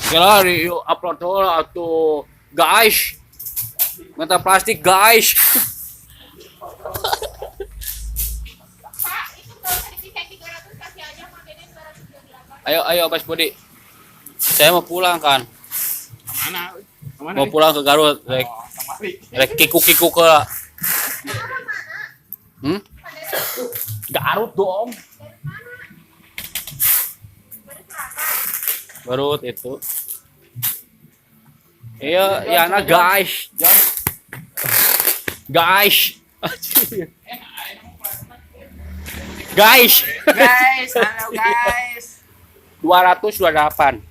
Kira yuk upload tuh atau guys. Mata plastik guys. Pak, itu nggak usah dipisahin 300, kasih aja sama Dede 228. Ayo Mas Budi. Saya mau pulang kan. Mana? Kemana? Mau pulang ke Garut. Rek, Oh, kemari. rek kiku ke. Hmm? Garut dong. Garut itu. Iya, ya anak guys. Guys. Guys. Guys, halo guys. 228.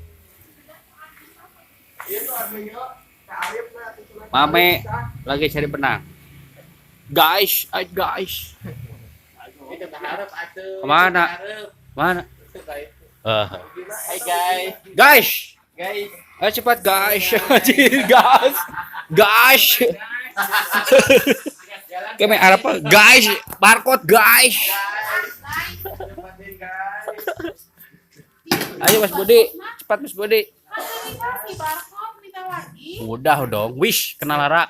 Mame lagi cari benang. Guys, guys. Itu berharap atuh. Kemana? Mana? Hai guys. Guys, Guys. ayo cepat guys. Anjir, guys. Guys. Kami apa? Guys, barcode guys. Ayo Mas Budi, cepat Mas Budi. Kasih barcode, minta lagi. Udah dong, wish kenal Lara.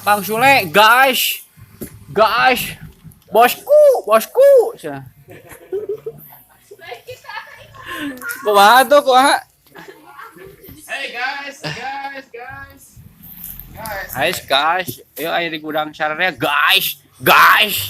Bang Sule, guys. Guys. Bosku. Kumaha tuh, kumaha? Hey guys. Guys. Ayo ayo di gudang saranya, guys. Guys.